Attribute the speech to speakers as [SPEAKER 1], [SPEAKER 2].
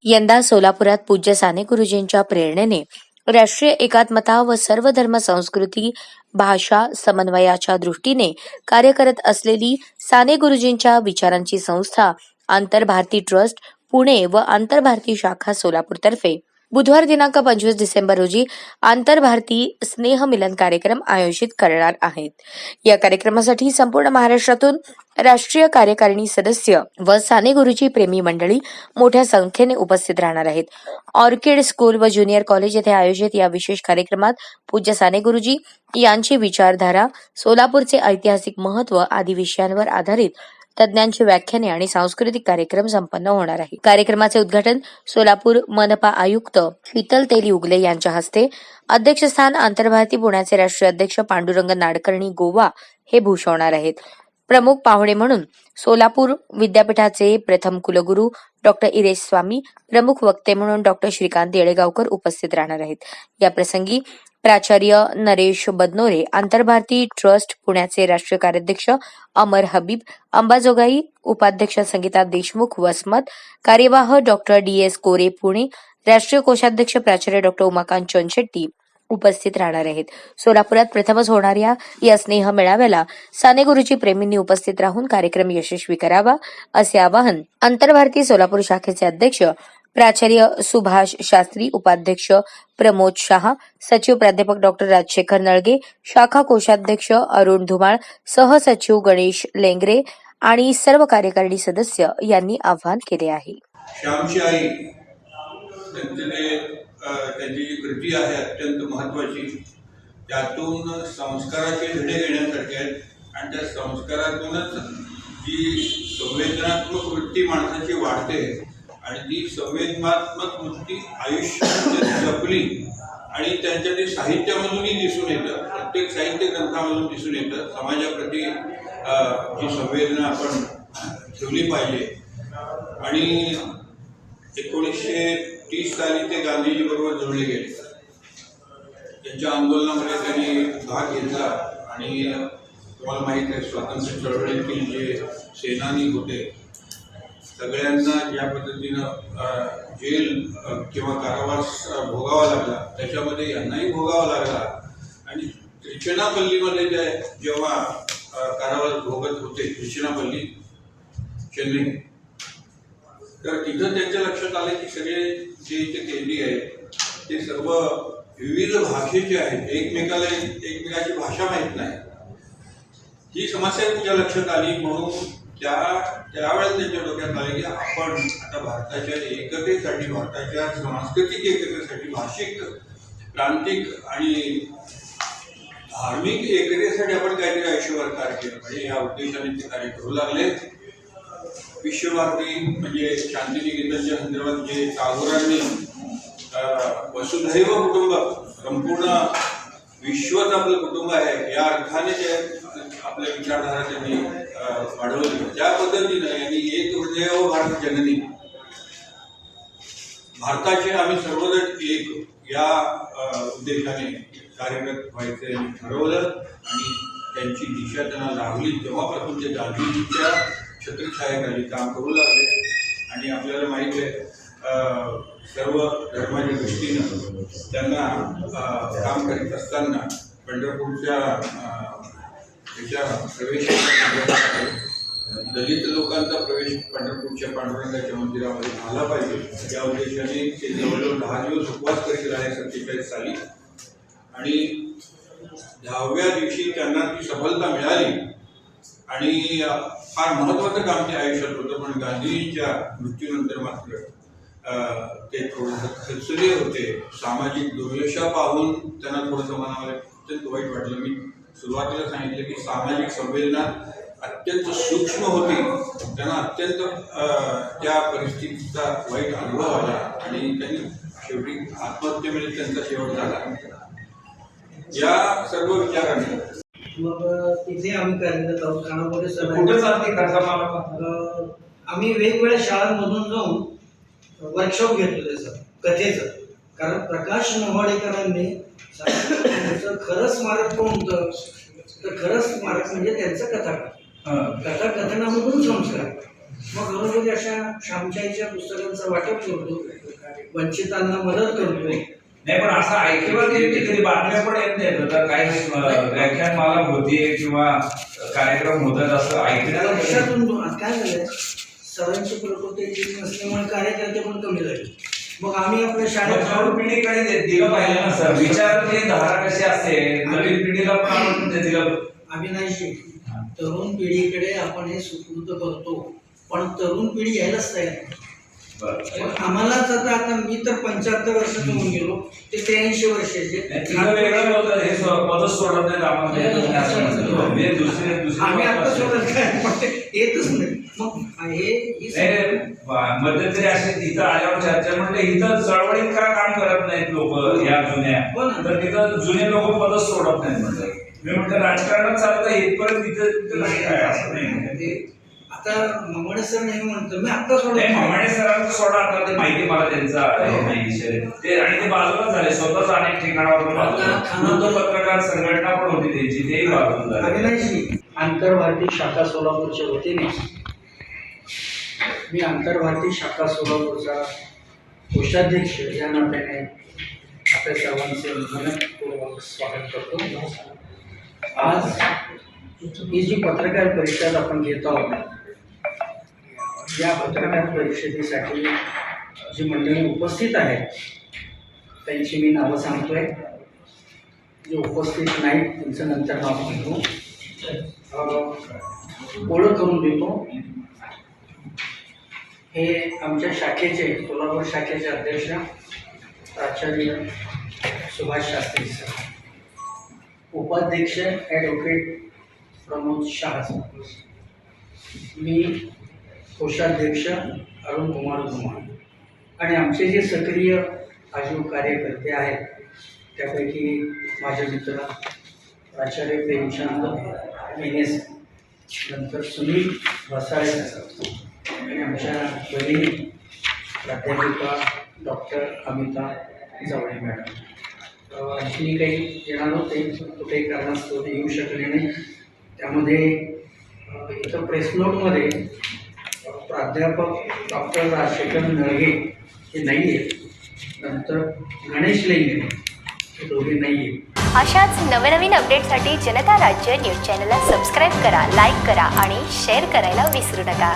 [SPEAKER 1] यंदा सोलापुरात पूज्य साने गुरुजींच्या प्रेरणेने राष्ट्रीय एकात्मता व सर्व धर्म संस्कृती भाषा समन्वयाच्या दृष्टीने कार्य करत असलेली साने गुरुजींच्या विचारांची संस्था आंतरभारती ट्रस्ट पुणे व आंतरभारती शाखा सोलापूरतर्फे बुधवार दिनांक 25 डिसेंबर रोजी आंतरभारती स्नेह मिलन कार्यक्रम आयोजित करणार आहेत। या कार्यक्रमासाठी संपूर्ण महाराष्ट्रातून राष्ट्रीय कार्यकारिणी सदस्य व साने गुरुजी प्रेमी मंडळी मोठ्या संख्येने उपस्थित राहणार आहेत। ऑर्किड स्कूल व ज्युनियर कॉलेज येथे आयोजित या विशेष कार्यक्रमात पूज्य साने गुरुजी यांची विचारधारा, सोलापूरचे ऐतिहासिक महत्त्व आदी विषयांवर आधारित तज्ञांची व्याख्याने आणि सांस्कृतिक कार्यक्रम संपन्न होणार आहे। कार्यक्रमाचे उद्घाटन सोलापूर मनपा आयुक्त शीतल तेली उगले यांच्या हस्ते, अध्यक्षस्थान आंतरभारती पुण्याचे राष्ट्रीय अध्यक्ष पांडुरंग नाडकर्णी गोवा हे भूषवणार आहेत। प्रमुख पाहुणे म्हणून सोलापूर विद्यापीठाचे प्रथम कुलगुरू डॉक्टर इरेश स्वामी, प्रमुख वक्ते म्हणून डॉक्टर श्रीकांत येळेगावकर उपस्थित राहणार आहेत। या प्रसंगी प्राचार्य नरेश बदनोरे, आंतरभारती ट्रस्ट पुण्याचे राष्ट्रीय कार्याध्यक्ष अमर हबीब, अंबाजोगाई उपाध्यक्ष संगीता देशमुख वसमत, कार्यवाह डॉक्टर DS कोरे पुणे, राष्ट्रीय कोषाध्यक्ष प्राचार्य डॉक्टर उमाकांत चोनशेट्टी उपस्थित राहणार आहेत। सोलापुरात प्रथमच होणाऱ्या या स्नेह मेळाव्याला साने गुरुजी प्रेमींनी उपस्थित राहून कार्यक्रम यशस्वी करावा असे आवाहन आंतरभारती सोलापूर शाखेचे अध्यक्ष प्राचार्य सुभाष शास्त्री, उपाध्यक्ष प्रमोद शाह, सचिव प्राध्यापक डॉक्टर राजशेखर नळगे, शाखा कोषाध्यक्ष अरुण धुमाळ, सहसचिव गणेश लेंगरे आणि सर्व कार्यकारिणी सदस्य यांनी आवाहन केले आहे।
[SPEAKER 2] श्यामची आई त्यांची जी कृती आहे अत्यंत महत्त्वाची, त्यातून संस्काराचे धडे घेण्यासारखे आहेत आणि त्या संस्कारातूनच जी संवेदनात्मक वृत्ती माणसाची वाढते आणि ती संवेदनात्मक वृत्ती आयुष्यात जपली आणि त्यांच्या ते साहित्यामधूनही दिसून येतं, प्रत्येक साहित्य ग्रंथामधून दिसून येतं। समाजाप्रती जी संवेदना आपण ठेवली पाहिजे आणि 1930 साली ते गांधीजी बरोबर जोडले गेले। त्यांच्या आंदोलनामध्ये त्यांनी भाग घेतला आणि तुम्हाला माहीत आहे स्वातंत्र्य चळवळीतील जे सेनानी होते सगळ्यांना ज्या पद्धतीनं जेल किंवा कारावास भोगावा लागला त्याच्यामध्ये यांनाही भोगावा लागला आणि त्रिचनापल्लीमध्ये जेव्हा कारावास भोगत होते, त्रिचनापल्ली चेन्नई, तर तिथं त्यांच्या लक्षात आलं की सगळे जे इथे कैदी आहेत ते सर्व विविध भाषेचे आहेत, एकमेकाची भाषा माहीत नाही। ही समस्या तुझ्या लक्षात आली म्हणून त्यावेळेस त्यांच्या डोक्यात आले की आपण आता भारताच्या एकतेसाठी, भारताच्या सांस्कृतिक एकतेसाठी, भाषिक, प्रांतिक आणि धार्मिक एकतेसाठी आपण काहीतरी आयुष्यभर कार्य केलं पाहिजे। या उद्देशाने ते कार्य करू लागले। विश्वभारती म्हणजे शांतिनिकेतनच्या संदर्भात जे टागोरांनी वसुधैव कुटुंब, संपूर्ण विश्वच आपलं कुटुंब आहे या अर्थाने जे आपल्या विचारधारा त्यांनी वाढवली, त्या पद्धतीनं यांनी एक हृदय भारत जननी, भारताचे आम्ही सर्वजण एक या उद्देशाने कार्यरत व्हायचे ठरवलं आणि त्यांची दिशा त्यांना लाभली। तेव्हापासून ते गांधीजीच्या छत्रछायेखाली काम करू लागले आणि आपल्याला माहिती आहे सर्व धर्माच्या दृष्टीनं त्यांना काम करीत असताना पंढरपूरच्या प्रवेश, दलित लोकांचा प्रवेश पंढरपूरच्या पांडुरंगाच्या मंदिरामध्ये झाला पाहिजे या उद्देशाने ते जवळजवळ 10 दिवस उपवास करीत राहिले 47 साली आणि 10व्या दिवशी त्यांना ती सफलता मिळाली आणि फार महत्त्वाचं काम ते आयुष्यात होतं। पण गांधीजींच्या मृत्यूनंतर मात्र ते थोडंसं खचले होते। सामाजिक दुर्दशा पाहून त्यांना थोडंसं मनाला अत्यंत वाईट वाटलं। मी सुरुवातीला सांगितलं की सामाजिक संवेदना अत्यंत सूक्ष्म होती, त्यांना अत्यंत त्या परिस्थितीचा वाईट अनुभव आला आणि त्यांनी शेवटी आत्महत्येमध्ये त्यांचा शेवट झाला। या सर्व विचाराने
[SPEAKER 3] मग तिथे आम्ही कार्यरत आहोत। खानापुरी सर
[SPEAKER 4] कुठे चालते कर्जामाला
[SPEAKER 3] आम्ही वेगवेगळ्या शाळांमधून जाऊन वर्कशॉप घेतो त्याचं कथेचं, कारण प्रकाश नवाडेकरांनी खरं स्मारक कोण होतं तर खरं स्मारक म्हणजे त्यांचं कथाकथनामधून संस्कार। मग घरोघरी अशा रामशाहीच्या पुस्तकांचं वाटप करतो, वंचितांना मदत करतोय.
[SPEAKER 4] नाही, पण असं ऐकलं की कधी बातम्या पण येत नाहीत. आता काही व्याख्यानमाला होतीये किंवा कार्यक्रम होतात असं ऐकण्याला
[SPEAKER 3] वर्षातून काय झालंय, सरांची प्रकृती ठीक नसल्यामुळे कार्यकर्ते पण कमी झाले. मग आम्ही आपल्या शाळेत
[SPEAKER 4] तरुण पिढीकडे दिलं पाहिजे ना सर. विचाराची धारा कशी असते, नवीन पिढीला पण आपण ते दिलं.
[SPEAKER 3] अविनाशजी, तरुण पिढीकडे आपण हे सुपूर्द करतो, पण तरुण पिढी यायलाच तयार नाही. मग आम्हालाच आता मी तर 75 वर्षाचा होऊन गेलो, ते 83 वर्षाचे.
[SPEAKER 4] तिथं वेगळं होतं, हे पदच सोडत नाहीत आम्हाला असं म्हणतो. मी दुसरे
[SPEAKER 3] आम्ही आता सोडत काय, पण ते येतच नाही. मग हे
[SPEAKER 4] मध्यंतरी असे तिथं आल्यावर चर्चा म्हटलं इथं चळवळीत का काम करत नाहीत लोक या जुन्या, तर तिथं जुने लोक पदच सोडत नाहीत म्हटलं. मी म्हटलं राजकारणात चालतं इथपर्यंत तिथं नाही काय असं नाही.
[SPEAKER 3] आता ममाडे सर नाही म्हणतो, मी आता सोडत
[SPEAKER 4] नाही, ममाडे सरांचं सोडा, आता ते माहिती मला त्यांचा नाही विषय ते, आणि ते बाजूला झाले स्वतःच अनेक ठिकाणावर पत्रकार संघटना पण होती त्यांची, तेही बाजूला झाले.
[SPEAKER 3] अविनाशजी, आंतरभारती शाखा सोलापूरच्या वतीने मी आंतरभारती शाखा सोलापूरचा कोषाध्यक्ष या नात्याने आपल्या सर्वांचे मनपूर्वक स्वागत करतो. आज ही जी पत्रकार परिषद आपण घेत आहोत, या पत्रकार परिषदेसाठी जी मंडळी उपस्थित आहेत त्यांची मी नावं सांगतोय. जे उपस्थित नाहीत त्यांचं नंतर नाव घेतो, ओळख करून देतो. हे आमच्या शाखेचे, सोलापूर शाखेचे अध्यक्ष प्राचार्य सुभाष शास्त्री सर, उपाध्यक्ष ॲडव्होकेट प्रमोद शाह सर, मी कोषाध्यक्ष अरुण कुमार धुमाळ, आणि आमचे जे सक्रिय आजीव कार्यकर्ते आहेत त्यापैकी माझे मित्र प्राचार्य प्रेमचंद मेनेस, नंतर सुनील वसाळे आणि आमच्या भगिनी प्राध्यापिका डॉक्टर अमिता जावळे मॅडम. आणखी काही येणार होते, कुठे कारणास्तव ते येऊ शकले नाही. त्यामध्ये इथं प्रेस नोटमध्ये प्राध्यापक डॉक्टर राजशेखर नळगे हे नाही आहेत, नंतर गणेश लेंगे हे दोघे नाही आहेत.
[SPEAKER 5] अशाच नवनवीन अपडेटसाठी जनता राज्य न्यूज चॅनलला सबस्क्राईब करा, लाईक करा आणि शेअर करायला विसरू नका.